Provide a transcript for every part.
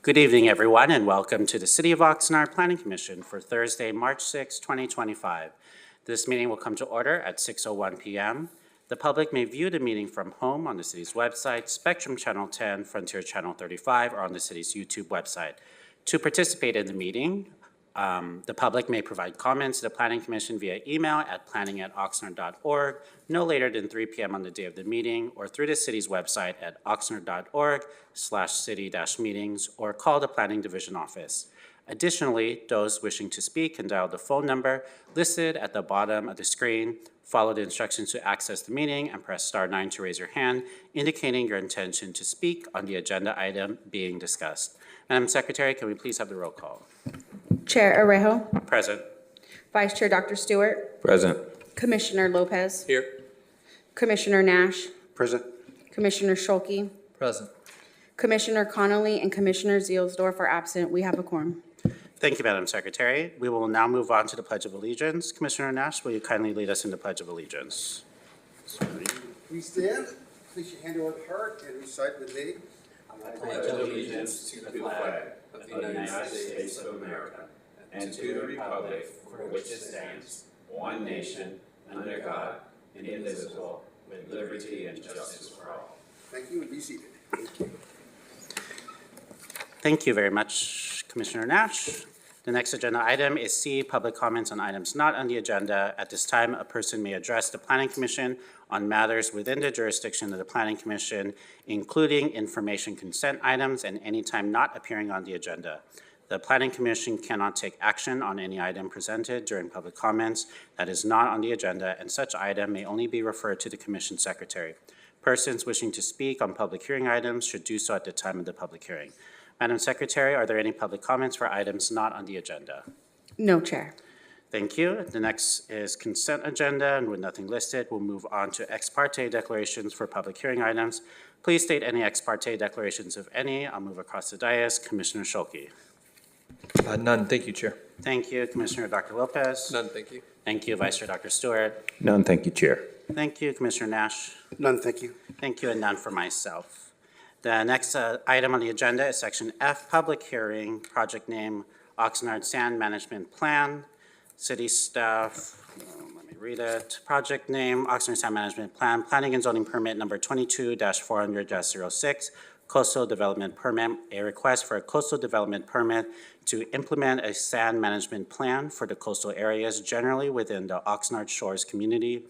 Good evening, everyone, and welcome to the City of Oxnard Planning Commission for Thursday, March 6, 2025. This meeting will come to order at 6:01 p.m. The public may view the meeting from home on the city's website, Spectrum Channel 10, Frontier Channel 35, or on the city's YouTube website. To participate in the meeting, the public may provide comments to the Planning Commission via email at planning@oxnard.org no later than 3 p.m. on the day of the meeting, or through the city's website at oxnard.org/city-meetings, or call the Planning Division office. Additionally, those wishing to speak can dial the phone number listed at the bottom of the screen, follow the instructions to access the meeting, and press *9 to raise your hand, indicating your intention to speak on the agenda item being discussed. Madam Secretary, can we please have the roll call? Chair Arejo. Present. Vice Chair Dr. Stewart. Present. Commissioner Lopez. Here. Commissioner Nash. Present. Commissioner Schulke. Present. Commissioner Connolly and Commissioner Zielsdorf are absent. We have a quorum. Thank you, Madam Secretary. We will now move on to the Pledge of Allegiance. Commissioner Nash, will you kindly lead us in the Pledge of Allegiance? Please stand, place your hand over the heart, and recite with me. I pledge allegiance to the flag of the United States of America and to the republic for which it stands, one nation, under God, indivisible, with liberty and justice for all. Thank you, and be seated. Thank you very much, Commissioner Nash. The next agenda item is C, public comments on items not on the agenda. At this time, a person may address the Planning Commission on matters within the jurisdiction of the Planning Commission, including information consent items and any time not appearing on the agenda. The Planning Commission cannot take action on any item presented during public comments that is not on the agenda, and such item may only be referred to the Commission Secretary. Persons wishing to speak on public hearing items should do so at the time of the public hearing. Madam Secretary, are there any public comments for items not on the agenda? No, Chair. Thank you. The next is consent agenda, and with nothing listed, we'll move on to ex parte declarations for public hearing items. Please state any ex parte declarations, if any. I'll move across the dais. Commissioner Schulke. None, thank you, Chair. Thank you. Commissioner Dr. Lopez. None, thank you. Thank you. Vice Chair Dr. Stewart. None, thank you, Chair. Thank you. Commissioner Nash. None, thank you. Thank you, and none for myself. The next item on the agenda is Section F, Public Hearing, Project Name Oxnard Sand Management Plan. City staff, let me read it. Project Name Oxnard Sand Management Plan, Planning and Zoning Permit Number 22-400-06, Coastal Development Permit, a request for a coastal development permit to implement a sand management plan for the coastal areas generally within the Oxnard Shores community.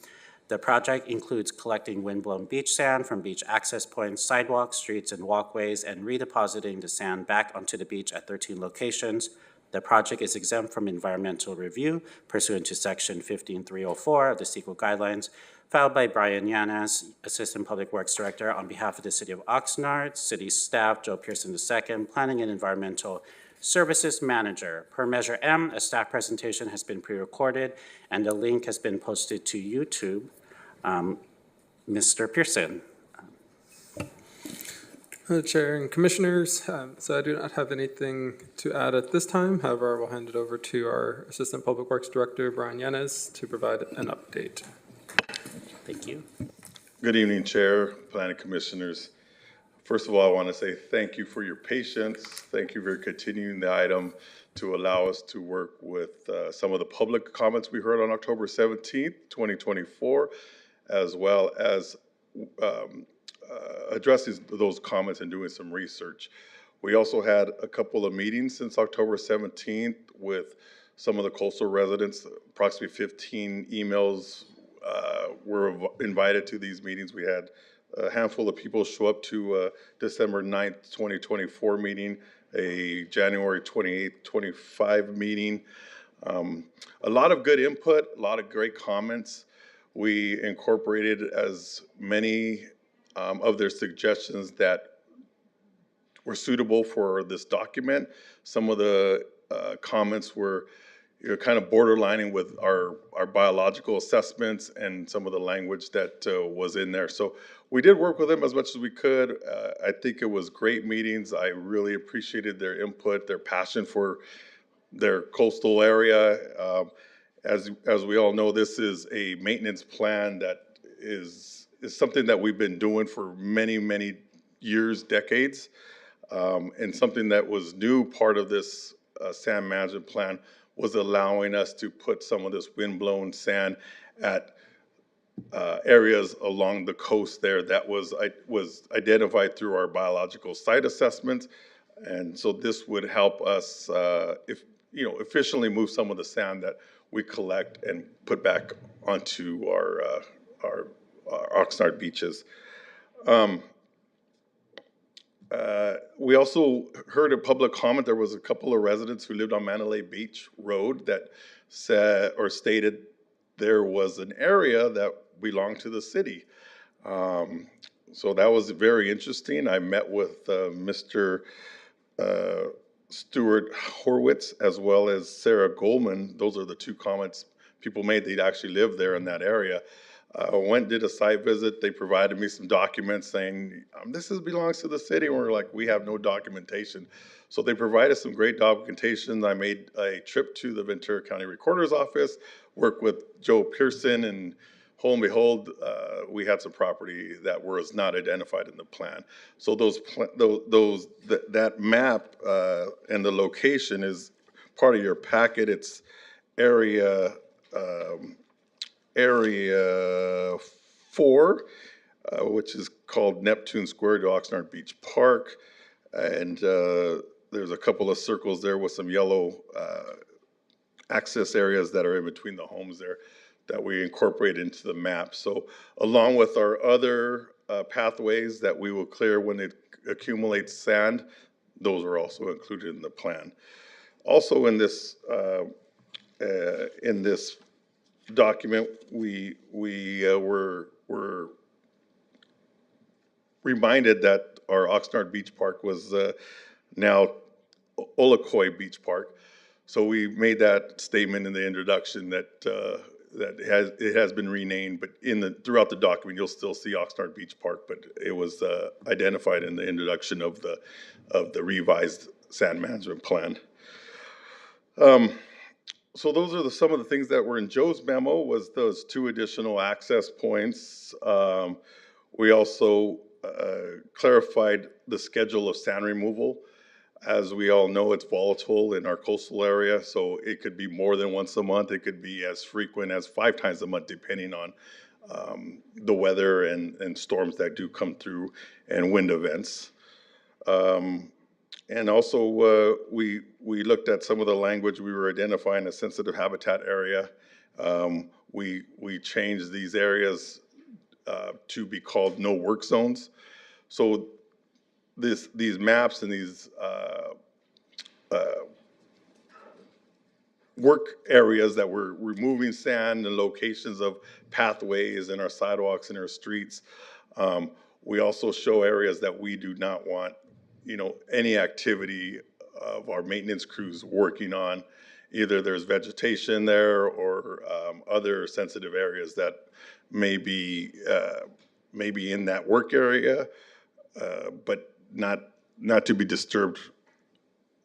The project includes collecting windblown beach sand from beach access points, sidewalks, streets, and walkways, and redepositing the sand back onto the beach at 13 locations. The project is exempt from environmental review pursuant to Section 15304 of the CEQA guidelines, filed by Brian Yanes, Assistant Public Works Director, on behalf of the City of Oxnard, City staff, Joe Pearson II, Planning and Environmental Services Manager. Per Measure M, a staff presentation has been pre-recorded, and the link has been posted to YouTube. Mr. Pearson. Chair and Commissioners, so I do not have anything to add at this time. However, I will hand it over to our Assistant Public Works Director, Brian Yanes, to provide an update. Thank you. Good evening, Chair, Planning Commissioners. First of all, I want to say thank you for your patience. Thank you for continuing the item to allow us to work with some of the public comments we heard on October 17th, 2024, as well as addressing those comments and doing some research. We also had a couple of meetings since October 17th with some of the coastal residents. Approximately 15 emails were invited to these meetings. We had a handful of people show up to December 9th, 2024 meeting, a January 28th, 25 meeting. A lot of good input, a lot of great comments. We incorporated as many of their suggestions that were suitable for this document. Some of the comments were kind of borderlining with our biological assessments and some of the language that was in there. So we did work with them as much as we could. I think it was great meetings. I really appreciated their input, their passion for their coastal area. As we all know, this is a maintenance plan that is is something that we've been doing for many, many years, decades. And something that was new part of this sand management plan was allowing us to put some of this wind-blown sand at areas along the coast there that was identified through our biological site assessments. And so this would help us, efficiently move some of the sand that we collect and put back onto our Oxnard beaches. We also heard a public comment. There was a couple of residents who lived on Mandalay Beach Road that said or stated there was an area that belonged to the city. So that was very interesting. I met with Mr. Stuart Horwitz as well as Sarah Goldman. Those are the two comments people made. They'd actually lived there in that area. Went, did a site visit. They provided me some documents saying, this belongs to the city. And we're like, we have no documentation. So they provided some great documentation. I made a trip to the Ventura County Recorder's Office, worked with Joe Pearson, and lo and behold, we had some property that was not identified in the plan. So that map and the location is part of your packet. It's area 4, which is called Neptune Square to Oxnard Beach Park. And there's a couple of circles there with some yellow access areas that are in between the homes there that we incorporate into the map. So along with our other pathways that we will clear when it accumulates sand, those are also included in the plan. Also in this document, we were reminded that our Oxnard Beach Park was now Olakoi Beach Park. So we made that statement in the introduction that it has been renamed, but throughout the document you'll still see Oxnard Beach Park, but it was identified in the introduction of the revised sand management plan. So those are some of the things that were in Joe's memo, was those 2 additional access points. We also clarified the schedule of sand removal. As we all know, it's volatile in our coastal area, so it could be more than once a month. It could be as frequent as 5 times a month, depending on the weather and storms that do come through and wind events. And also, we looked at some of the language. We were identifying a sensitive habitat area. We changed these areas to be called no work zones. So these maps and these work areas that we're removing sand and locations of pathways and our sidewalks and our streets. We also show areas that we do not want, any activity of our maintenance crews working on. Either there's vegetation there or other sensitive areas that may be in that work area, but not to be disturbed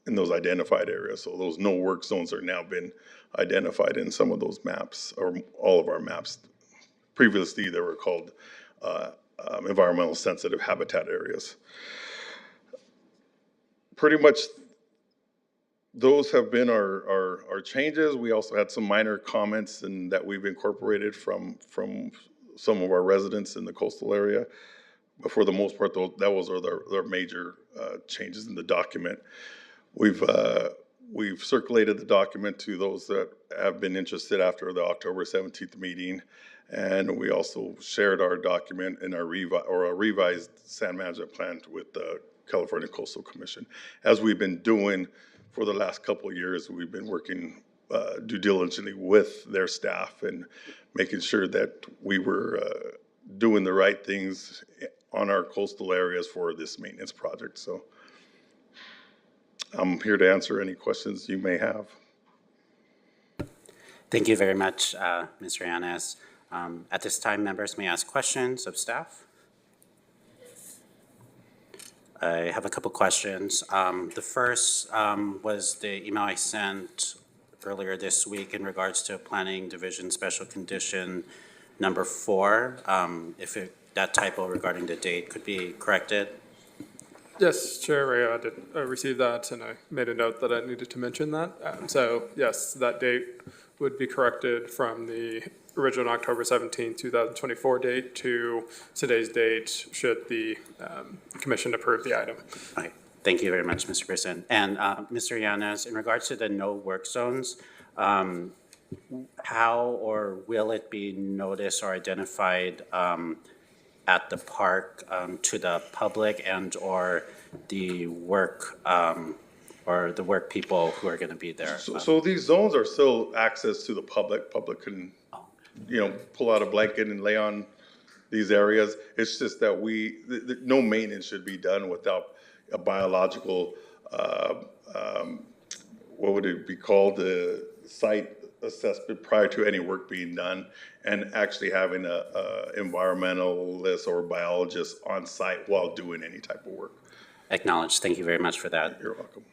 in those identified areas. So those no work zones are now been identified in some of those maps, or all of our maps. Previously, they were called environmental sensitive habitat areas. Pretty much those have been our changes. We also had some minor comments and that we've incorporated from some of our residents in the coastal area. But for the most part, that was their major changes in the document. We've circulated the document to those that have been interested after the October 17th meeting, and we also shared our document in our revised sand management plan with the California Coastal Commission. As we've been doing for the last couple of years, we've been working due diligently with their staff and making sure that we were doing the right things on our coastal areas for this maintenance project. So I'm here to answer any questions you may have. Thank you very much, Mr. Yanez. At this time, members may ask questions of staff. I have a couple questions. The first was the email I sent earlier this week in regards to Planning Division Special Condition number 4. If it that typo regarding the date could be corrected? Yes, Chair, I did receive that, and I made a note that I needed to mention that. So, yes, that date would be corrected from the original October 17, 2024 date to today's date, should the commission approve the item. Okay, thank you very much, Mr. Person. And Mr. Yanes, in regards to the no work zones, how or will it be noticed or identified at the park to the public and or the work people who are going to be there? So these zones are still access to the public. Public can, pull out a blanket and lay on these areas. It's just that no maintenance should be done without a biological, what would it be called, the site assessment prior to any work being done, and actually having a environmentalist or biologist on site while doing any type of work. Acknowledged. Thank you very much for that. You're welcome.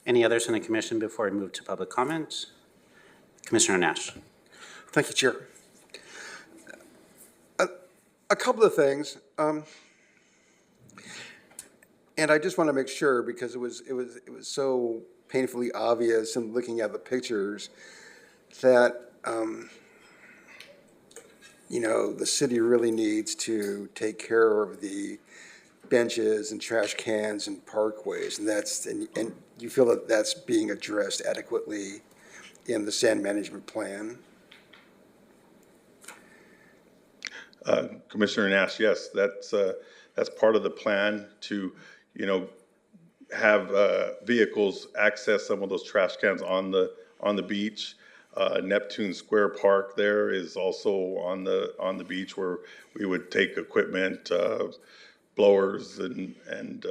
Any others in the commission before we move to public comment? Commissioner Nash. Thank you, Chair. A couple of things, and I just want to make sure, because it was so painfully obvious in looking at the pictures that the city really needs to take care of the benches and trash cans and parkways, and you feel that that's being addressed adequately in the sand management plan? Commissioner Nash, yes, that's part of the plan to, have vehicles access some of those trash cans on the beach. Neptune Square Park there is also on the beach, where we would take equipment, blowers and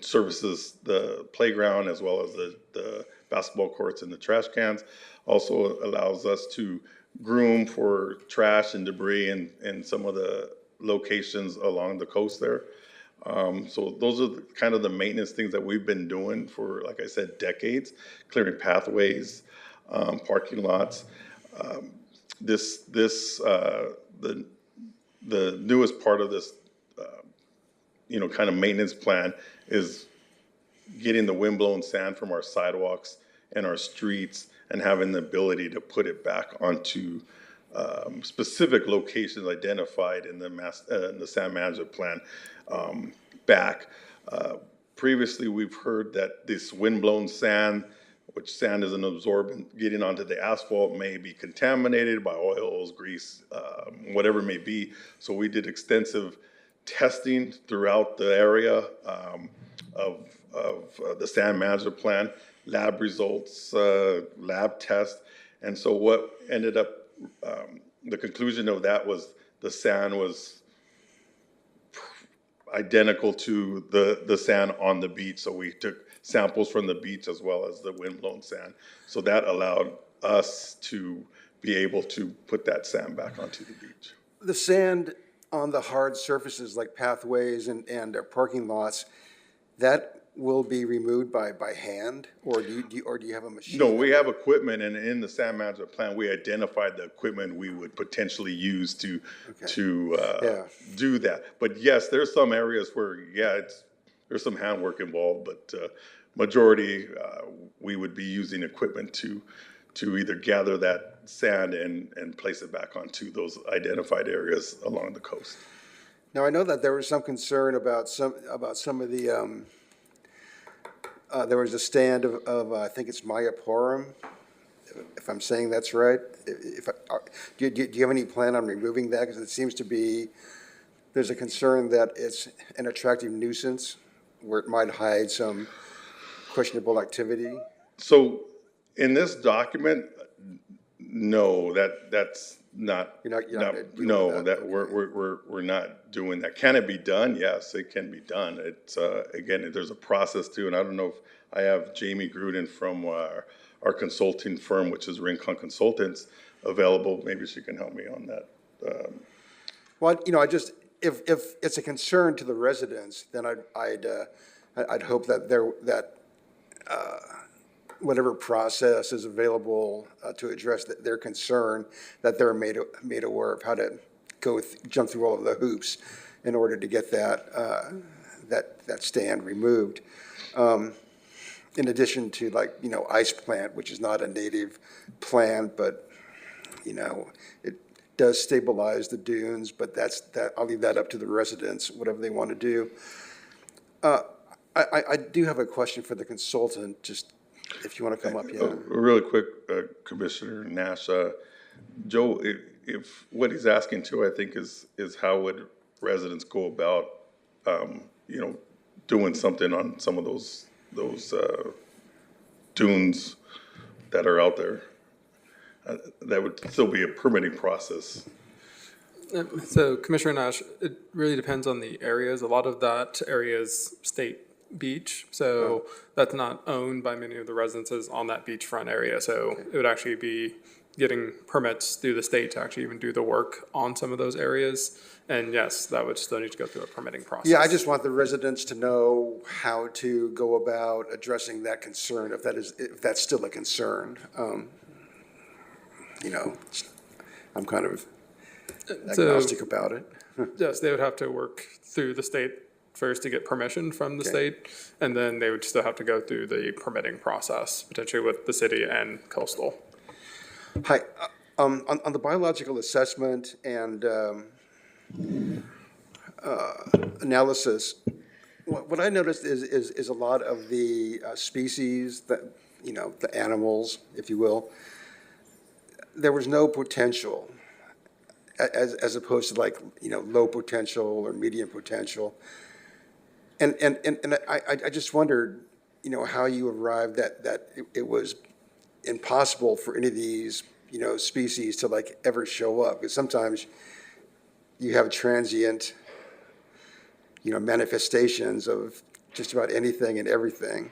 services the playground as well as the basketball courts and the trash cans. Also allows us to groom for trash and debris in some of the locations along the coast there. So those are kind of the maintenance things that we've been doing for, like I said, decades, clearing pathways, parking lots. The newest part of this, kind of maintenance plan is getting the windblown sand from our sidewalks and our streets and having the ability to put it back onto specific locations identified in the sand management plan back. Previously, we've heard that this windblown sand, which sand is an absorbent, getting onto the asphalt may be contaminated by oils, grease, whatever it may be. So we did extensive testing throughout the area of the sand management plan, lab results, lab tests. And so what ended up, the conclusion of that was the sand was identical to the sand on the beach. So we took samples from the beach as well as the windblown sand. So that allowed us to be able to put that sand back onto the beach. The sand on the hard surfaces like pathways and parking lots, that will be removed by hand, or do you have a machine? No, we have equipment, and in the sand management plan, we identified the equipment we would potentially use to do that. But yes, there's some areas where there's some handwork involved, but majority we would be using equipment to either gather that sand and place it back onto those identified areas along the coast. Now, I know that there was some concern about some of the. There was a stand of I think it's Mayaporum, if I'm saying that's right. Do you have any plan on removing that? Because it seems to be, there's a concern that it's an attractive nuisance where it might hide some questionable activity. So in this document, no, that's not. You're not no, that we're not doing that. Can it be done? Yes, it can be done. It's again, there's a process too, and I don't know if I have Jamie Gruden from our consulting firm, which is Rincon Consultants, available. Maybe she can help me on that. Well, I just if it's a concern to the residents, then I'd hope that whatever process is available to address their concern, that they're made aware of how to jump through all of the hoops in order to get that stand removed. In addition to ice plant, which is not a native plant, but, it does stabilize the dunes, but I'll leave that up to the residents, whatever they want to do. I do have a question for the consultant, just if you want to come up, yeah. Really quick, Commissioner Nash, Joe, if what he's asking too, I think is how would residents go about, doing something on some of those dunes that are out there? That would still be a permitting process. So Commissioner Nash, it really depends on the areas. A lot of that area is state beach, so that's not owned by many of the residences on that beachfront area. So it would actually be getting permits through the state to actually even do the work on some of those areas. And yes, that would still need to go through a permitting process. Yeah, I just want the residents to know how to go about addressing that concern, if that's still a concern. I'm kind of agnostic about it. Yes, they would have to work through the state first to get permission from the state, and then they would still have to go through the permitting process, potentially with the city and coastal. Hi, on the biological assessment and analysis, what I noticed is a lot of the species that, the animals, if you will, there was no potential, as opposed to low potential or medium potential. And I just wondered, how you arrived that it was impossible for any of these, species to ever show up. Because sometimes you have transient, manifestations of just about anything and everything.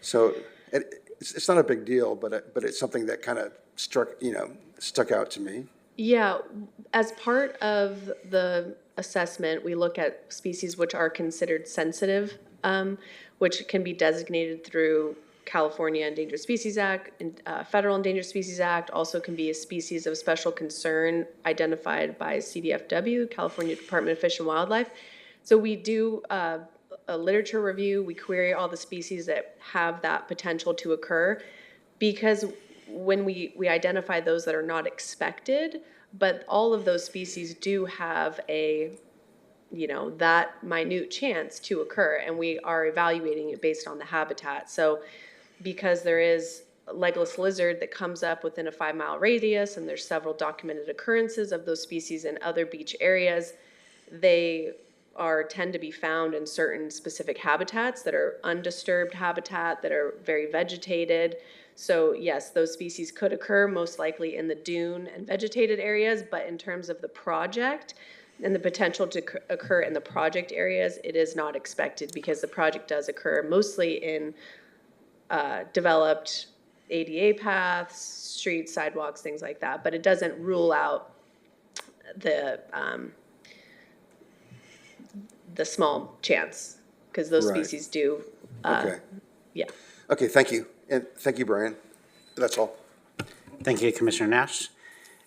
So it's not a big deal, but it's something that kind of stuck out to me. Yeah, as part of the assessment, we look at species which are considered sensitive, which can be designated through California Endangered Species Act, and Federal Endangered Species Act, also can be a species of special concern identified by CDFW, California Department of Fish and Wildlife. So we do a literature review, we query all the species that have that potential to occur, because when we identify those that are not expected, but all of those species do have that minute chance to occur, and we are evaluating it based on the habitat. So because there is a legless lizard that comes up within a 5-mile radius, and there's several documented occurrences of those species in other beach areas, they tend to be found in certain specific habitats that are undisturbed habitat, that are very vegetated. So yes, those species could occur most likely in the dune and vegetated areas, but in terms of the project and the potential to occur in the project areas, it is not expected, because the project does occur mostly in developed ADA paths, streets, sidewalks, things like that, but it doesn't rule out the small chance, because those Right. species do. Okay. Yeah. Okay, thank you. And thank you, Brian. That's all. Thank you, Commissioner Nash.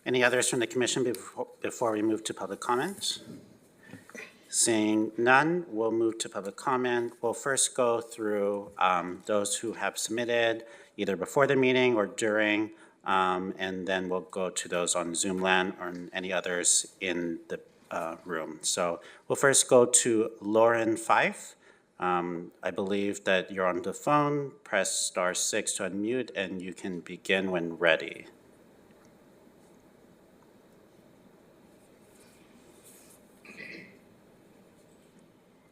Any others from the commission before we move to public comment? Seeing none, we'll move to public comment. We'll first go through those who have submitted either before the meeting or during, and then we'll go to those on Zoom land or any others in the room. So we'll first go to Lauren Fife. I believe that you're on the phone. Press *6 to unmute, and you can begin when ready.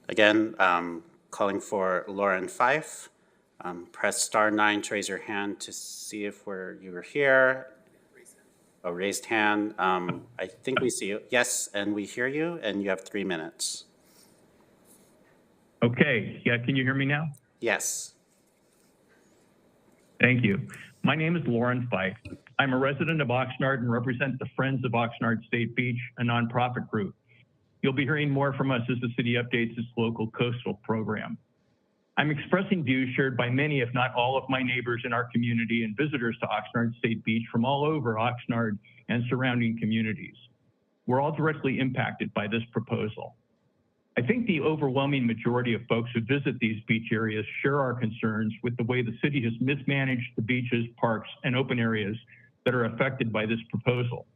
Again, calling for Lauren Fife. Press *9 to raise your hand to see if you were here. A raised hand. I think we see you. Yes, and we hear you, and you have 3 minutes. Okay, yeah, can you hear me now? Yes. Thank you. My name is Lauren Fife. I'm a resident of Oxnard and represent the Friends of Oxnard State Beach, a nonprofit group. You'll be hearing more from us as the city updates its local coastal program. I'm expressing views shared by many, if not all, of my neighbors in our community and visitors to Oxnard State Beach from all over Oxnard and surrounding communities. We're all directly impacted by this proposal. I think the overwhelming majority of folks who visit these beach areas share our concerns with the way the city has mismanaged the beaches, parks, and open areas that are affected by this proposal.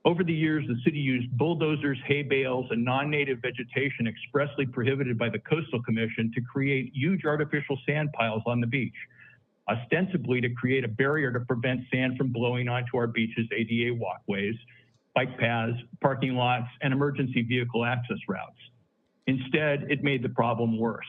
Over the years, the city used bulldozers, hay bales, and non-native vegetation expressly prohibited by the Coastal Commission to create huge artificial sand piles on the beach, ostensibly to create a barrier to prevent sand from blowing onto our beaches' ADA walkways, bike paths, parking lots, and emergency vehicle access routes. Instead, it made the problem worse.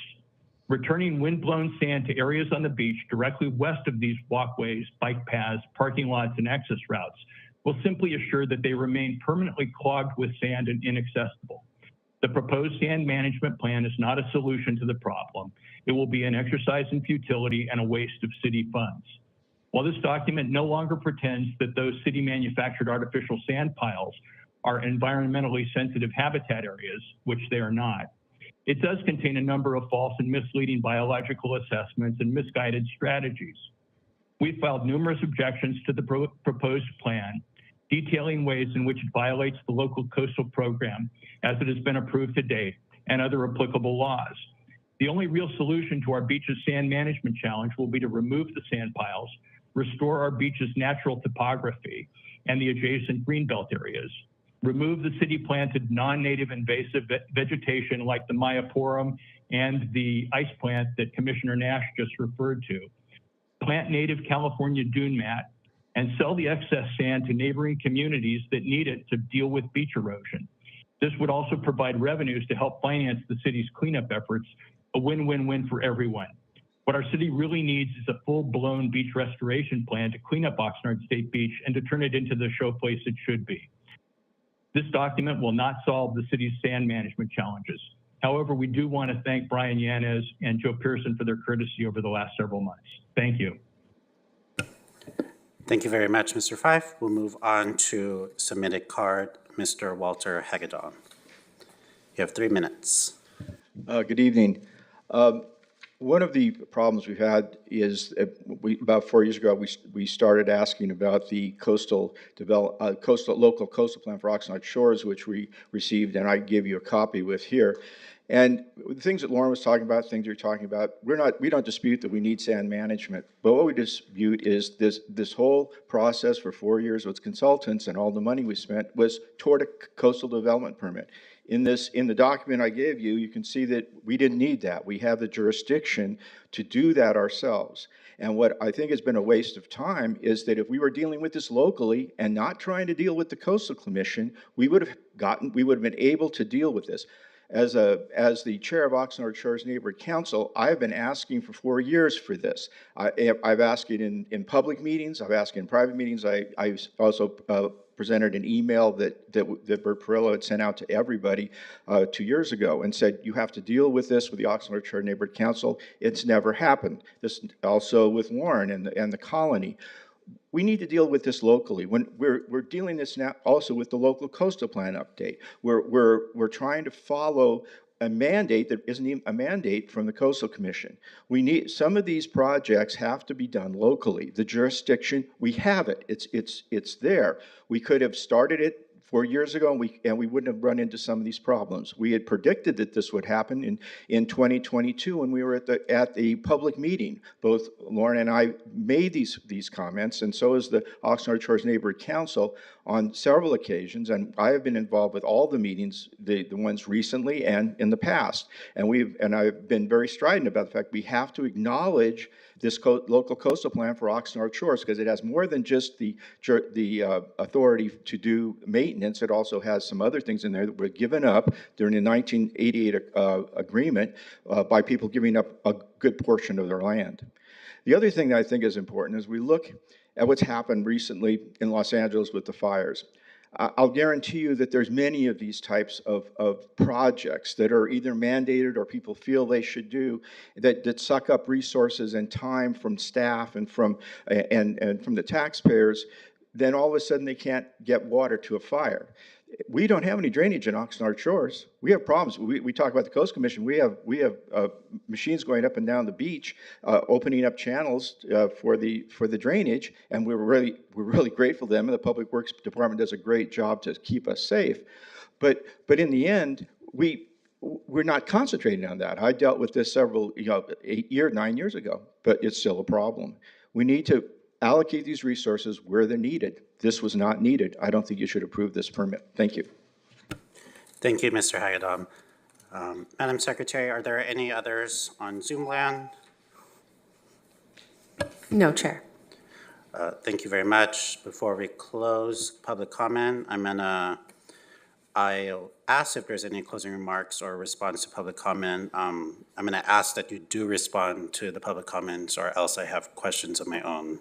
Returning wind-blown sand to areas on the beach directly west of these walkways, bike paths, parking lots, and access routes will simply assure that they remain permanently clogged with sand and inaccessible. The proposed sand management plan is not a solution to the problem. It will be an exercise in futility and a waste of city funds. While this document no longer pretends that those city-manufactured artificial sand piles are environmentally sensitive habitat areas, which they are not, it does contain a number of false and misleading biological assessments and misguided strategies. We've filed numerous objections to the proposed plan, detailing ways in which it violates the local coastal program as it has been approved to date and other applicable laws. The only real solution to our beaches sand management challenge will be to remove the sand piles, restore our beaches' natural topography and the adjacent greenbelt areas, remove the city-planted non-native invasive vegetation like the Myoporum and the ice plant that Commissioner Nash just referred to, plant native California dune mat, and sell the excess sand to neighboring communities that need it to deal with beach erosion. This would also provide revenues to help finance the city's cleanup efforts, a win-win-win for everyone. What our city really needs is a full-blown beach restoration plan to clean up Oxnard State Beach and to turn it into the showplace it should be. This document will not solve the city's sand management challenges. However, we do want to thank Brian Yanez and Joe Pearson for their courtesy over the last several months. Thank you. Thank you very much, Mr. Fife. We'll move on to submitted card, Mr. Walter Hagedorn. You have 3 minutes. Good evening. One of the problems we've had is about 4 years ago, we started asking about the local coastal plan for Oxnard Shores, which we received, and I gave you a copy with here. And the things that Lauren was talking about, things you're talking about, we don't dispute that we need sand management. But what we dispute is this whole process for 4 years with consultants and all the money we spent was toward a coastal development permit. In the document I gave you, you can see that we didn't need that. We have the jurisdiction to do that ourselves. And what I think has been a waste of time is that if we were dealing with this locally and not trying to deal with the Coastal Commission, we would have been able to deal with this. As the chair of Oxnard Shores Neighborhood Council, I've been asking for 4 years for this. I've asked it in public meetings. I've asked it in private meetings. I also presented an email that Bert Perillo had sent out to everybody 2 years ago and said, you have to deal with this with the Oxnard Shores Neighborhood Council. It's never happened. This also with Warren and the Colony. We need to deal with this locally. When we're dealing this now also with the local coastal plan update. We're trying to follow a mandate that isn't even a mandate from the Coastal Commission. We need some of these projects have to be done locally. The jurisdiction, we have it. It's there. We could have started it 4 years ago, and we wouldn't have run into some of these problems. We had predicted that this would happen in 2022 when we were at the public meeting. Both Lauren and I made these comments, and so has the Oxnard Shores Neighborhood Council on several occasions, and I have been involved with all the meetings, the ones recently and in the past. And I've been very strident about the fact we have to acknowledge this local coastal plan for Oxnard Shores because it has more than just the authority to do maintenance. It also has some other things in there that were given up during the 1988 agreement by people giving up a good portion of their land. The other thing that I think is important is we look at what's happened recently in Los Angeles with the fires. I'll guarantee you that there's many of these types of projects that are either mandated or people feel they should do that suck up resources and time from staff and from the taxpayers. Then all of a sudden they can't get water to a fire. we don't have any drainage in Oxnard shores. We have problems. We talk about the Coast Commission. We have machines going up and down the beach, opening up channels for the drainage, and we're really grateful to them. And the Public Works Department does a great job to keep us safe. But in the end, we're not concentrating on that. I dealt with this several 9 years ago, but it's still a problem. We need to allocate these resources where they're needed. This was not needed. I don't think you should approve this permit. Thank you. Thank you, Mr. Hagadam. Madam Secretary, are there any others on Zoom land? No, Chair. Thank you very much. Before we close public comment, I'll ask if there's any closing remarks or response to public comment. I'm going to ask that you do respond to the public comments, or else I have questions of my own.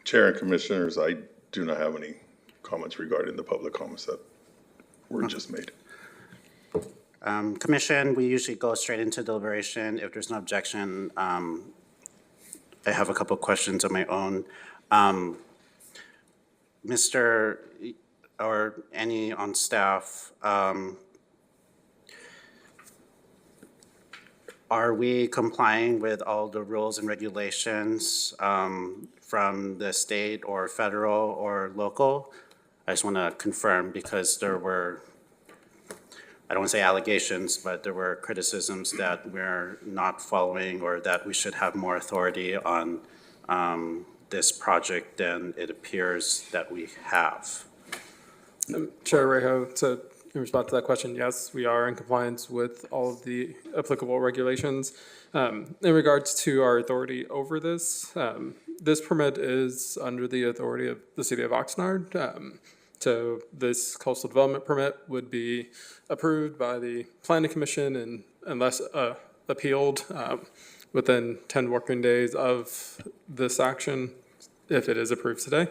Chair and Commissioners, I do not have any comments regarding the public comments that were just made. Commission, we usually go straight into deliberation. If there's no objection, I have a couple of questions of my own. Mr. or any on staff, are we complying with all the rules and regulations from the state or federal or local? I just want to confirm, because there were, I don't want to say allegations, but there were criticisms that we're not following, or that we should have more authority on this project than it appears that we have. Chair Rejo, so in response to that question, yes, we are in compliance with all of the applicable regulations. In regards to our authority over this, this permit is under the authority of the city of Oxnard. So this coastal development permit would be approved by the Planning Commission, and unless appealed within 10 working days of this action, if it is approved today,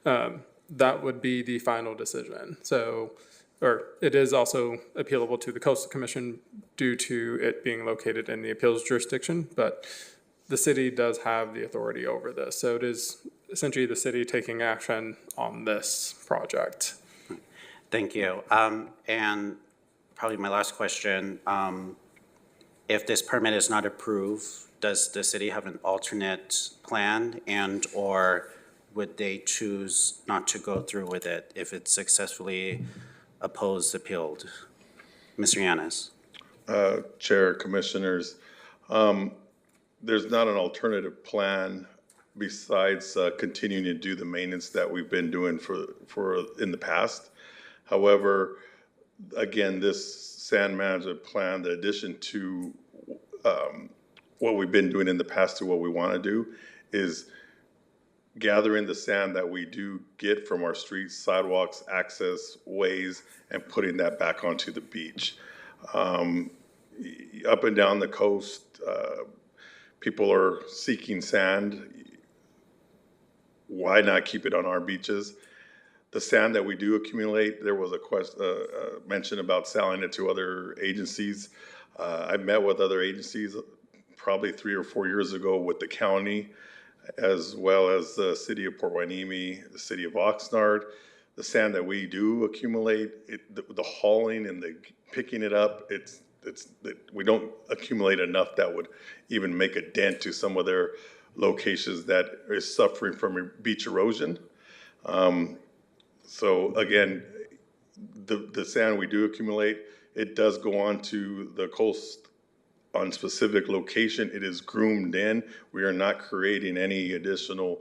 that would be the final decision. So, or it is also appealable to the Coastal Commission due to it being located in the appeals jurisdiction, but the city does have the authority over this. So it is essentially the city taking action on this project. Thank you. And probably my last question, if this permit is not approved, does the city have an alternate plan, and or would they choose not to go through with it if it's successfully opposed, appealed? Mr. Yanis. Chair, Commissioners, there's not an alternative plan besides continuing to do the maintenance that we've been doing for in the past. However, again, this sand management plan, the addition to what we've been doing in the past to what we want to do, is gathering the sand that we do get from our streets, sidewalks, access ways, and putting that back onto the beach. Up and down the coast, people are seeking sand. Why not keep it on our beaches? The sand that we do accumulate, there was a mention about selling it to other agencies. I met with other agencies probably 3 or 4 years ago with the county, as well as the city of Port Hueneme, the city of Oxnard. The sand that we do accumulate, the hauling and the picking it up, we don't accumulate enough that would even make a dent to some of their locations that is suffering from beach erosion. So again, the sand we do accumulate, it does go on to the coast on specific location. It is groomed in. We are not creating any additional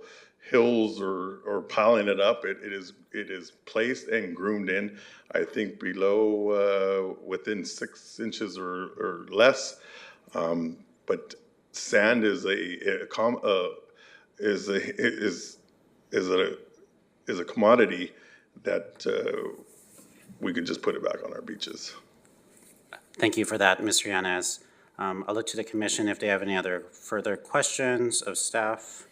hills or piling it up. It is placed and groomed in, I think below, within 6 inches or less. But sand is a commodity that we can just put it back on our beaches. Thank you for that, Mr. Yanez. I'll look to the commission if they have any other further questions of staff.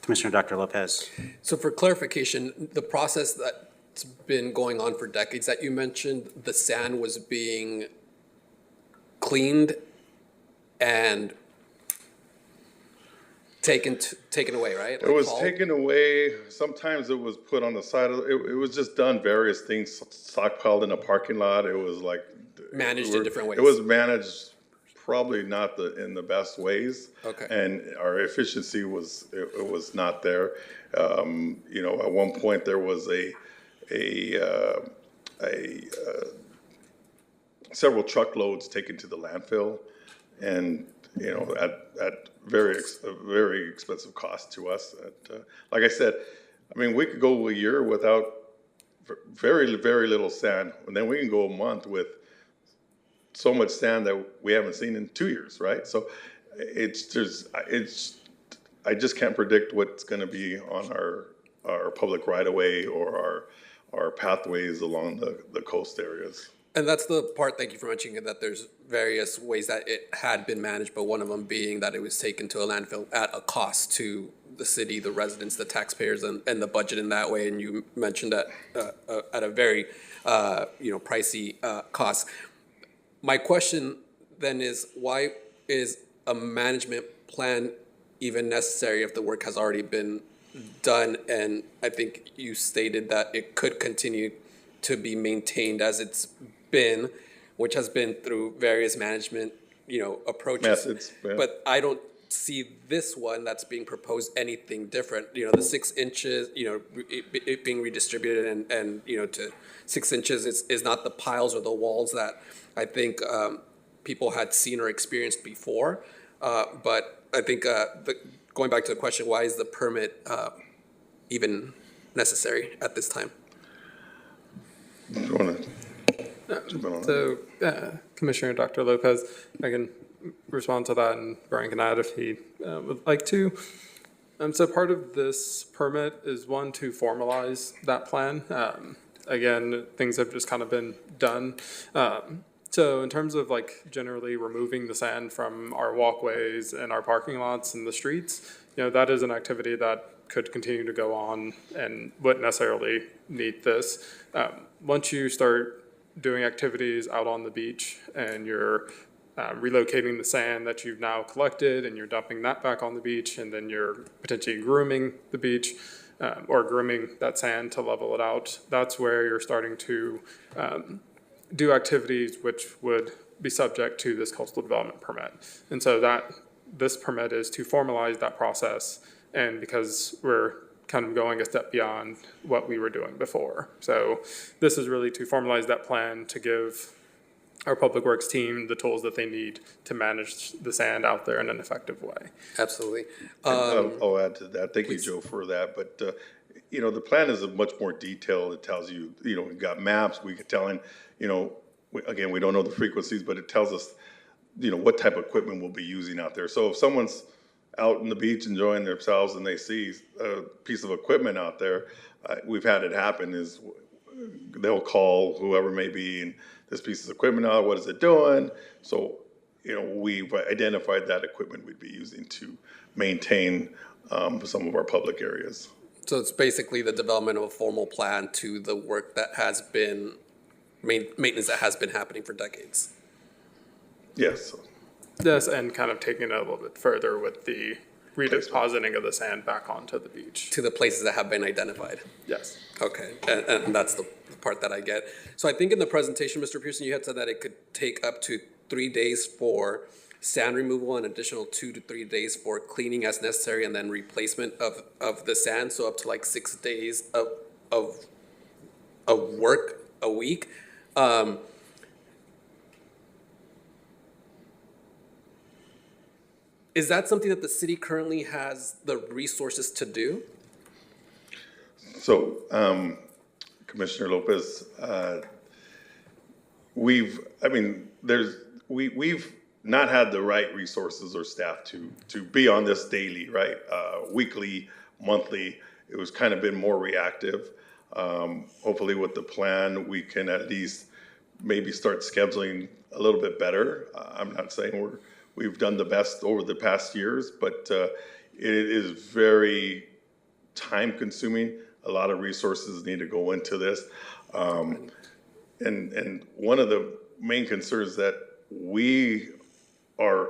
Commissioner Dr. Lopez. So for clarification, the process that's been going on for decades that you mentioned, the sand was being cleaned and taken away, right? It was taken away. Sometimes it was put on the side of it was just done various things, stockpiled in a parking lot. It was like Managed in different ways. It was managed probably not in the best ways. Okay. And our efficiency was it was not there. You know, at one point there was several truckloads taken to the landfill, and you know, at very expensive cost to us. Like I said, I mean, we could go a year without very little sand, and then we can go a month with so much sand that we haven't seen in 2 years, right? So I just can't predict what's going to be on our public right of way or our pathways along the coast areas. And that's the part, thank you for mentioning it, that there's various ways that it had been managed, but one of them being that it was taken to a landfill at a cost to the city, the residents, the taxpayers, and the budget in that way. And you mentioned that at a very, pricey cost. My question then is, why is a management plan even necessary if the work has already been done? And I think you stated that it could continue to be maintained as it's been, which has been through various management, approaches. Methods, yeah. But I don't see this one that's being proposed anything different. The 6 inches, it being redistributed and to 6 inches is not the piles or the walls that I think people had seen or experienced before. But I think going back to the question, why is the permit even necessary at this time? Do you want to jump in on that? So, Commissioner Dr. Lopez, I can respond to that, and Brian can add if he would like to. So part of this permit is one, to formalize that plan. Again, things have just kind of been done. So in terms of generally removing the sand from our walkways and our parking lots and the streets, that is an activity that could continue to go on and wouldn't necessarily need this. Once you start doing activities out on the beach and you're relocating the sand that you've now collected and you're dumping that back on the beach, and then you're potentially grooming the beach or grooming that sand to level it out, that's where you're starting to do activities which would be subject to this coastal development permit. And so this permit is to formalize that process, and because we're kind of going a step beyond what we were doing before. So this is really to formalize that plan, to give our public works team the tools that they need to manage the sand out there in an effective way. Absolutely. I'll add to that. Thank please. you, Joe, for that. But, the plan is much more detailed. It tells you, we've got maps. We could tell, again, we don't know the frequencies, but it tells us, what type of equipment we'll be using out there. So if someone's out on the beach enjoying themselves and they see a piece of equipment out there, we've had it happen is they'll call whoever may be, and this piece of equipment out, what is it doing? So, we've identified that equipment we'd be using to maintain some of our public areas. So it's basically the development of a formal plan to the work that has been, maintenance that has been happening for decades. Yes. Yes, and kind of taking it a little bit further with the redepositing of the sand back onto the beach. To the places that have been identified. Yes. Okay, and that's the part that I get. So I think in the presentation, Mr. Pearson, you had said that it could take up to 3 days for sand removal, and additional 2 to 3 days for cleaning as necessary, and then replacement of the sand. So up to 6 days of work a week. Is that something that the city currently has the resources to do? So, Commissioner Lopez, we've not had the right resources or staff to be on this daily, right? Weekly, monthly, it was kind of been more reactive. Hopefully with the plan, we can at least maybe start scheduling a little bit better. I'm not saying we've done the best over the past years, but it is very time consuming. A lot of resources need to go into this. And one of the main concerns that we are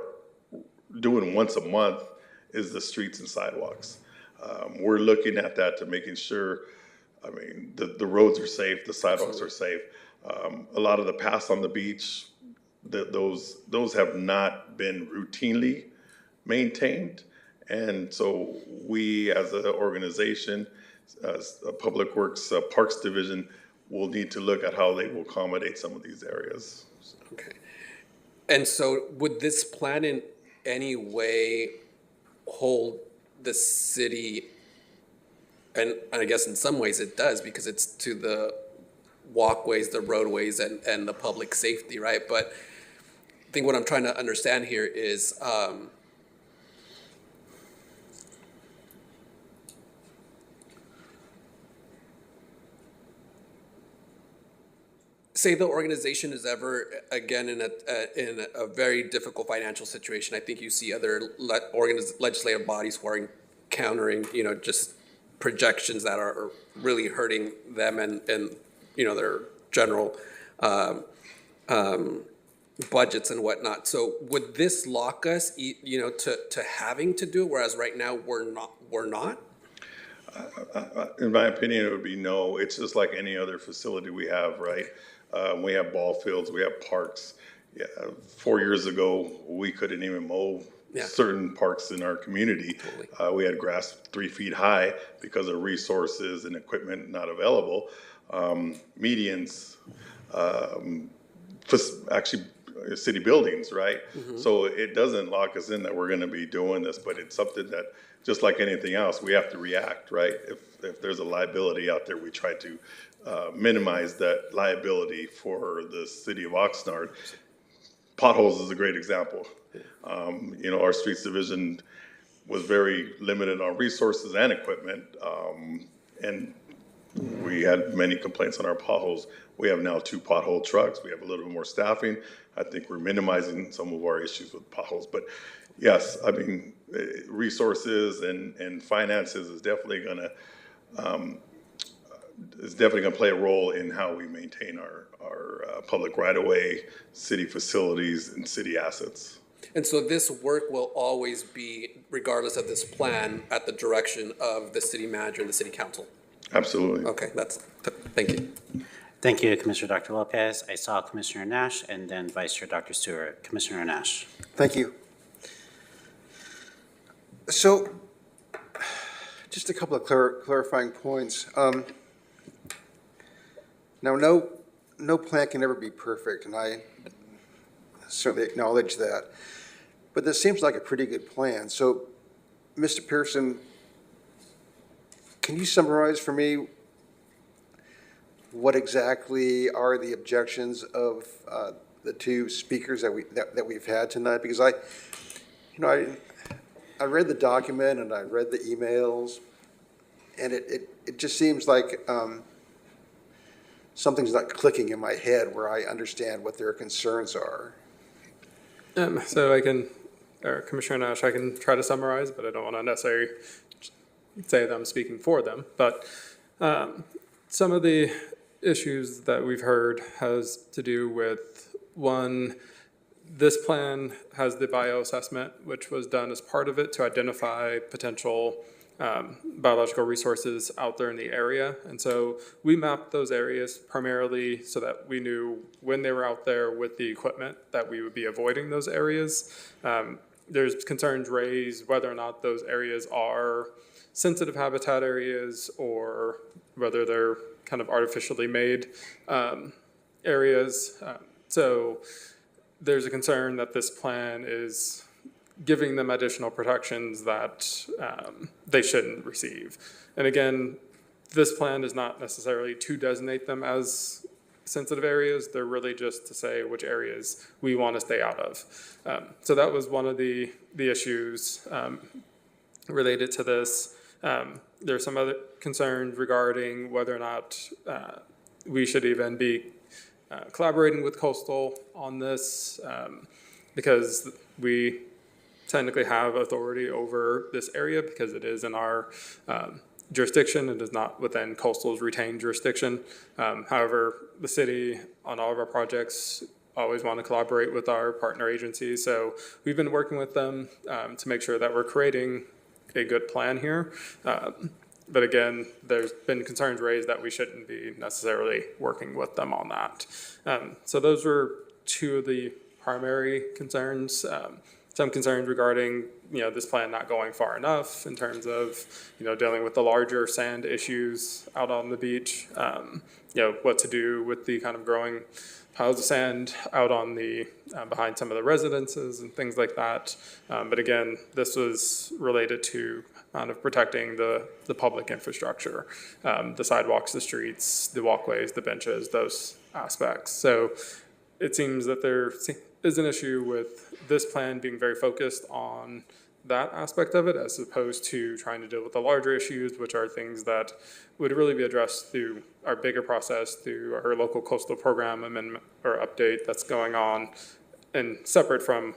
doing once a month is the streets and sidewalks. We're looking at that to making sure, I mean, the roads are safe, the sidewalks are safe. A lot of the paths on the beach, those have not been routinely maintained. And so we, as an organization, as a Public Works Parks Division, will need to look at how they will accommodate some of these areas. Okay. And so would this plan in any way hold the city, and I guess in some ways it does because it's to the walkways, the roadways, and the public safety, right? But I think what I'm trying to understand here is say the organization is ever again in a very difficult financial situation. I think you see other legislative bodies who are encountering, just projections that are really hurting them and their general budgets and whatnot. So would this lock us, to having to do it, whereas right now we're not? In my opinion, it would be no. It's just like any other facility we have, right? We have ball fields, we have parks. Yeah, 4 years ago, we couldn't even mow certain parks in our community. Totally. We had grass 3 feet high because of resources and equipment not available. Medians, actually city buildings, right? Mm-hmm. So it doesn't lock us in that we're going to be doing this, but it's something that, just like anything else, we have to react, right? If there's a liability out there, we try to minimize that liability for the city of Oxnard. Potholes is a great example. Our streets division was very limited on resources and equipment, and we had many complaints on our potholes. We have now 2 pothole trucks. We have a little bit more staffing. I think we're minimizing some of our issues with potholes. But yes, I mean, resources and finances is definitely going to play a role in how we maintain our public right-of-way, city facilities, and city assets. And so this work will always be, regardless of this plan, at the direction of the city manager and the city council? Absolutely. Okay, thank you. Thank you, Commissioner Dr. Lopez. I saw Commissioner Nash and then Vice Chair Dr. Stewart. Commissioner Nash. Thank you. So, just a couple of clarifying points. Now, no plan can ever be perfect, and I certainly acknowledge that. But this seems like a pretty good plan. So, Mr. Pearson, can you summarize for me what exactly are the objections of the 2 speakers that we've had tonight? Because I read the document and I read the emails, and it just seems like something's not clicking in my head where I understand what their concerns are. So Commissioner Nash, I can try to summarize, but I don't want to necessarily say that I'm speaking for them. But some of the issues that we've heard has to do with, one, this plan has the bioassessment, which was done as part of it to identify potential biological resources out there in the area. And so we mapped those areas primarily so that we knew when they were out there with the equipment that we would be avoiding those areas. There's concerns raised whether or not those areas are sensitive habitat areas or whether they're kind of artificially made areas. So there's a concern that this plan is giving them additional protections that they shouldn't receive. And again, this plan is not necessarily to designate them as sensitive areas. They're really just to say which areas we want to stay out of. So that was one of the issues related to this. There's some other concerns regarding whether or not we should even be collaborating with Coastal on this because we technically have authority over this area because it is in our jurisdiction. It is not within Coastal's retained jurisdiction. However, the city on all of our projects always want to collaborate with our partner agencies. So we've been working with them to make sure that we're creating a good plan here. But again, there's been concerns raised that we shouldn't be necessarily working with them on that. So those were two of the primary concerns. Some concerns regarding, this plan not going far enough in terms of, dealing with the larger sand issues out on the beach. What to do with the kind of growing piles of sand out on the, behind some of the residences and things like that. But again, this was related to kind of protecting the public infrastructure, the sidewalks, the streets, the walkways, the benches, those aspects. So it seems that there is an issue with this plan being very focused on that aspect of it, as opposed to trying to deal with the larger issues, which are things that would really be addressed through our bigger process, through our local coastal program amendment or update that's going on, and separate from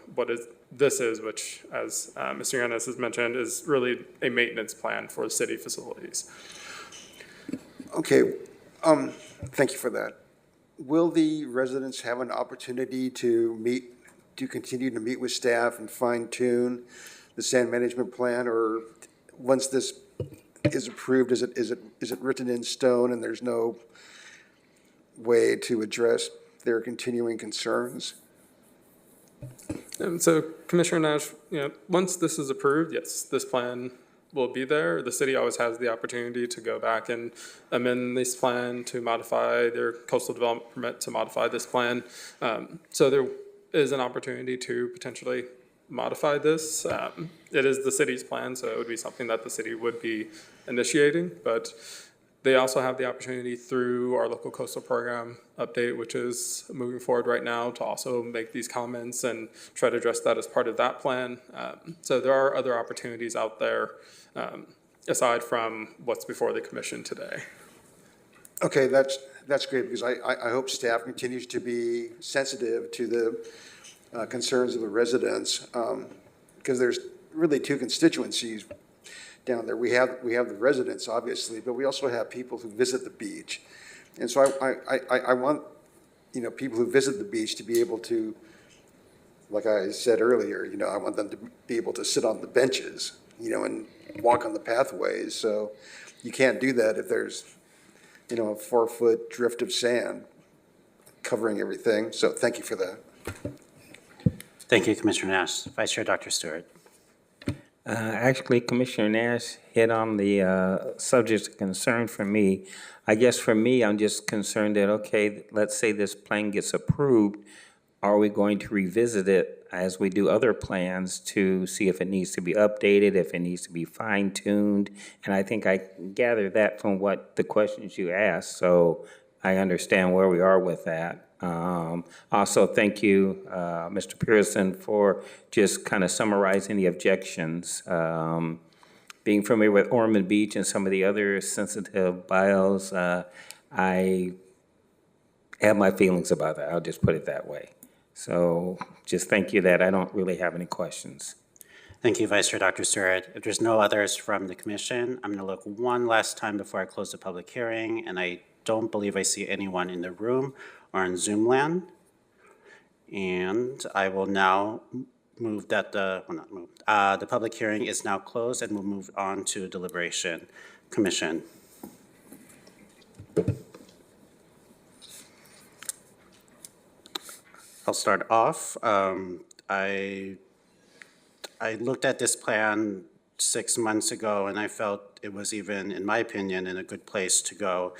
this is, which, as Mr. Yanez has mentioned, is really a maintenance plan for city facilities. Okay, thank you for that. Will the residents have an opportunity to continue to meet with staff and fine tune the sand management plan, or once this is approved, is it written in stone and there's no way to address their continuing concerns? And so, Commissioner Nash, once this is approved, yes, this plan will be there. The city always has the opportunity to go back and amend this plan to modify their coastal development permit to modify this plan. So there is an opportunity to potentially modify this. It is the city's plan, so it would be something that the city would be initiating, but they also have the opportunity through our local coastal program update, which is moving forward right now, to also make these comments and try to address that as part of that plan. So there are other opportunities out there aside from what's before the commission today. Okay, that's great, because I hope staff continues to be sensitive to the concerns of the residents, because there's really two constituencies down there. We have the residents, obviously, but we also have people who visit the beach. And so I want, people who visit the beach to be able to, like I said earlier, I want them to be able to sit on the benches, and walk on the pathways. So you can't do that if there's, a 4-foot drift of sand covering everything. So thank you for that. Thank you, Commissioner Nash. Vice Chair Dr. Stewart. Actually, Commissioner Nash hit on the subject of concern for me. I guess for me, I'm just concerned that, okay, let's say this plan gets approved. Are we going to revisit it as we do other plans to see if it needs to be updated, if it needs to be fine-tuned? And I think I gather that from what the questions you asked, so I understand where we are with that. Also, thank you, Mr. Pearson, for just kind of summarizing the objections. Being familiar with Ormond Beach and some of the other sensitive bios, I have my feelings about that. I'll just put it that way. So just thank you that I don't really have any questions. Thank you, Vice Chair Dr. Stewart. If there's no others from the commission, I'm going to look one last time before I close the public hearing, and I don't believe I see anyone in the room or in Zoom land. And I will now move that the public hearing is now closed, and we'll move on to deliberation. Commission. I'll start off. I looked at this plan 6 months ago, and I felt it was even, in my opinion, in a good place to go.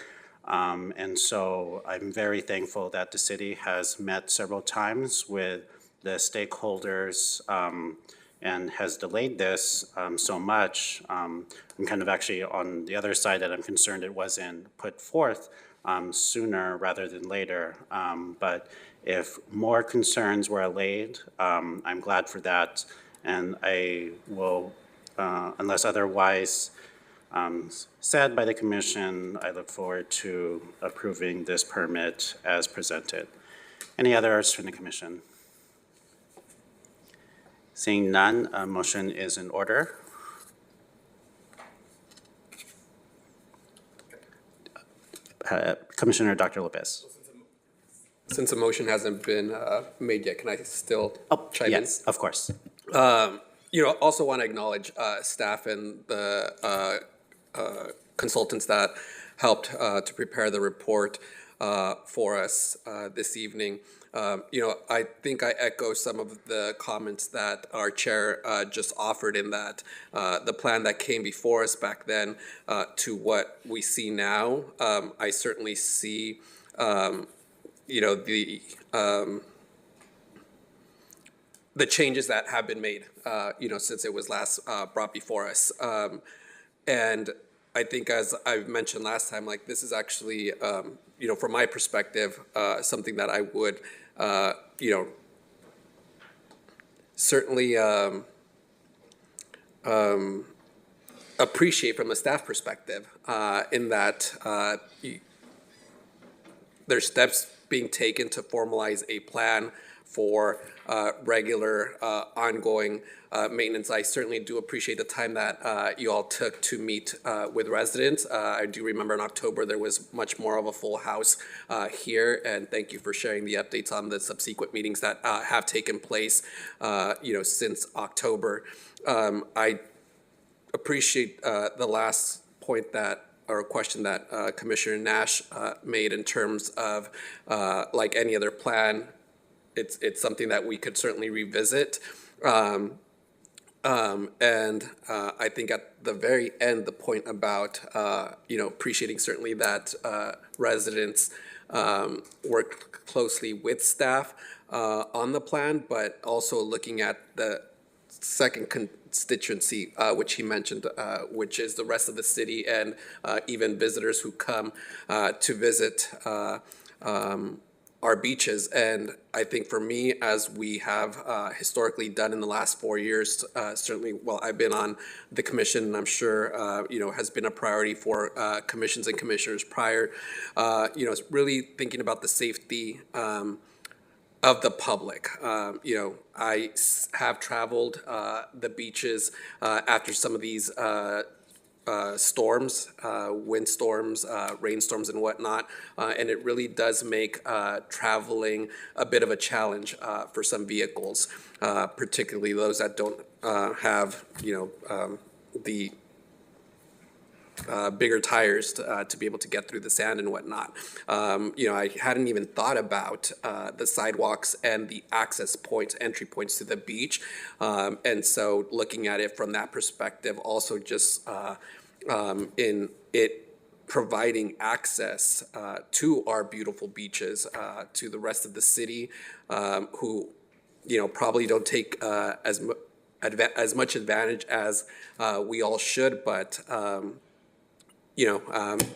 And so I'm very thankful that the city has met several times with the stakeholders and has delayed this so much. I'm kind of actually on the other side that I'm concerned it wasn't put forth sooner rather than later. But if more concerns were allayed, I'm glad for that. And I will, unless otherwise said by the commission, I look forward to approving this permit as presented. Any others from the commission? Seeing none, a motion is in order. Commissioner Dr. Lopez. Since a motion hasn't been made yet, can I still chime in? Yes, of course. Also want to acknowledge staff and the consultants that helped to prepare the report for us this evening. I think I echo some of the comments that our chair just offered in that the plan that came before us back then to what we see now. I certainly see, the changes that have been made, since it was last brought before us. And I think, as I've mentioned last time, like, this is actually, from my perspective, something that I would, certainly appreciate from a staff perspective, in that there's steps being taken to formalize a plan for regular, ongoing maintenance. I certainly do appreciate the time that you all took to meet with residents. I do remember in October there was much more of a full house here, and thank you for sharing the updates on the subsequent meetings that have taken place, since October. I appreciate the last point or question that Commissioner Nash made in terms of, like any other plan, it's something that we could certainly revisit. And I think at the very end, the point about, appreciating certainly that residents work closely with staff on the plan, but also looking at the second constituency, which he mentioned, which is the rest of the city and even visitors who come to visit our beaches. And I think for me, as we have historically done in the last 4 years, certainly while I've been on the commission, and I'm sure, has been a priority for commissions and commissioners prior, it's really thinking about the safety of the public. I have traveled the beaches after some of these storms, windstorms, rainstorms and whatnot, and it really does make traveling a bit of a challenge for some vehicles, particularly those that don't have, the bigger tires to be able to get through the sand and whatnot. I hadn't even thought about the sidewalks and the access points, entry points to the beach. And so looking at it from that perspective, also just in it providing access to our beautiful beaches, to the rest of the city, who, probably don't take as much advantage as we all should, but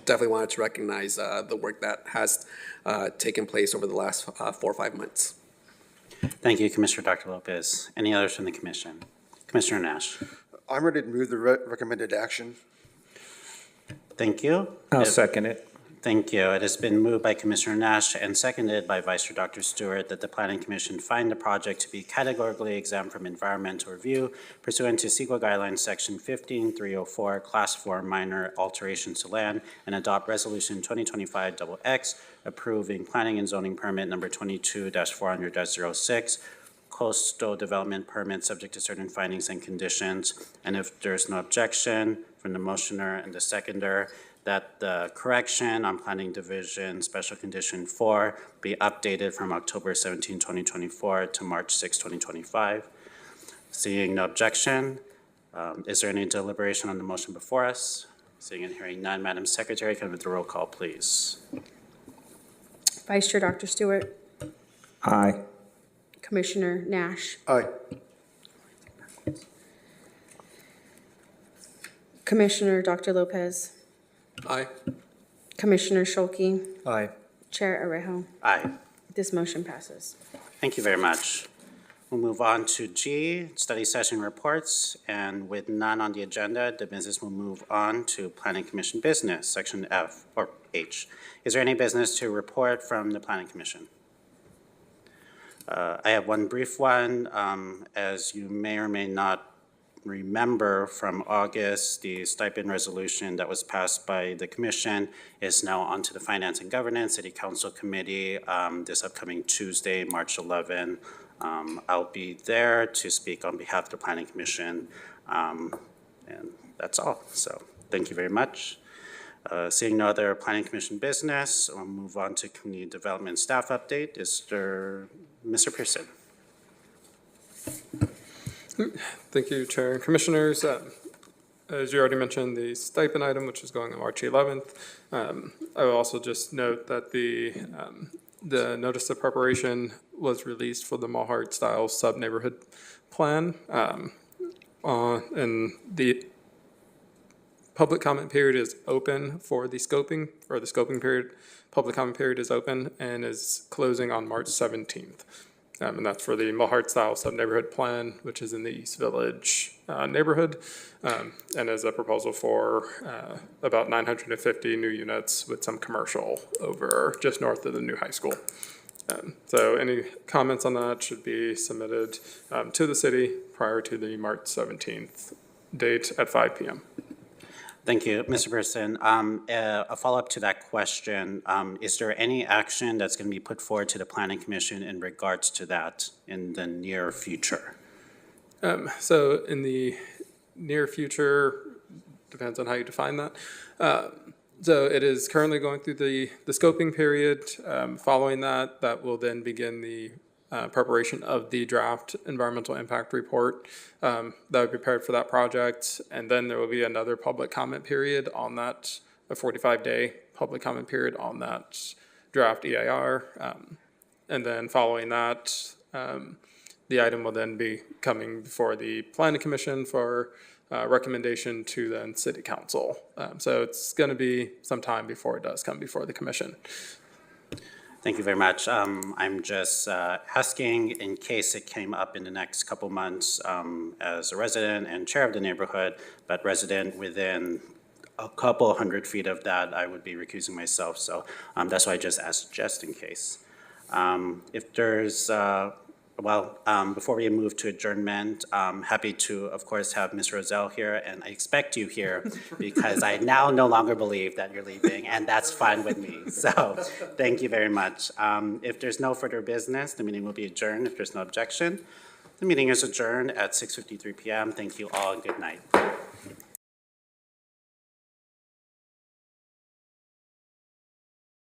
definitely wanted to recognize the work that has taken place over the last 4 or 5 months. Thank you, Commissioner Dr. Lopez. Any others from the commission? Commissioner Nash. I'm ready to move the recommended action. Thank you. I'll second it. Thank you. It has been moved by Commissioner Nash and seconded by Vice Chair Dr. Stewart that the Planning Commission find the project to be categorically exempt from environmental review pursuant to CEQA Guidelines Section 15304, Class 4 minor alterations to land, and adopt Resolution 2025-XX approving planning and zoning permit number 22-400-06, coastal development permit subject to certain findings and conditions. And if there's no objection from the motioner and the seconder, that the correction on Planning Division Special Condition 4 be updated from October 17, 2024 to March 6, 2025. Seeing no objection, is there any deliberation on the motion before us? Seeing and hearing none, Madam Secretary, can I have the roll call, please? Vice Chair Dr. Stewart. Aye. Commissioner Nash. Aye. Commissioner Dr. Lopez. Aye. Commissioner Scholke. Aye. Chair Arejo. Aye. This motion passes. Thank you very much. We'll move on to G, study session reports, and with none on the agenda, the business will move on to Planning Commission business, section F or H. Is there any business to report from the Planning Commission? I have one brief one. As you may or may not remember from August, the stipend resolution that was passed by the commission is now onto the Finance and Governance City Council Committee this upcoming Tuesday, March 11. I'll be there to speak on behalf of the Planning Commission, and that's all. So thank you very much. Seeing no other Planning Commission business, we'll move on to Community Development Staff Update. Mr. Pearson. Thank you, Chair and Commissioners. As you already mentioned, the stipend item, which is going on March 11th. I will also just note that the notice of preparation was released for the Mulhart Style Sub-Neighborhood Plan. And the public comment period is open for the scoping, or the scoping period, public comment period is open and is closing on March 17th. And that's for the Mulhart Style Sub-Neighborhood Plan, which is in the East Village neighborhood, and is a proposal for about 950 new units with some commercial over just north of the new high school. So any comments on that should be submitted to the city prior to the March 17th date at 5 p.m. Thank you, Mr. Pearson. A follow-up to that question, is there any action that's going to be put forward to the Planning Commission in regards to that in the near future? So in the near future, depends on how you define that. So it is currently going through the scoping period. Following that, that will then begin the preparation of the draft environmental impact report that would be prepared for that project. And then there will be another public comment period on that, a 45-day public comment period on that draft EIR. And then following that, the item will then be coming before the Planning Commission for recommendation to then City Council. So it's going to be some time before it does come before the Commission. Thank you very much. I'm just asking in case it came up in the next couple months as a resident and chair of the neighborhood, but resident within a couple hundred feet of that, I would be recusing myself. So that's why I just asked just in case. If there's before we move to adjournment, I'm happy to, of course, have Ms. Roselle here, and I expect you here because I now no longer believe that you're leaving, and that's fine with me. So thank you very much. If there's no further business, the meeting will be adjourned if there's no objection. The meeting is adjourned at 6:53 p.m. Thank you all and good night.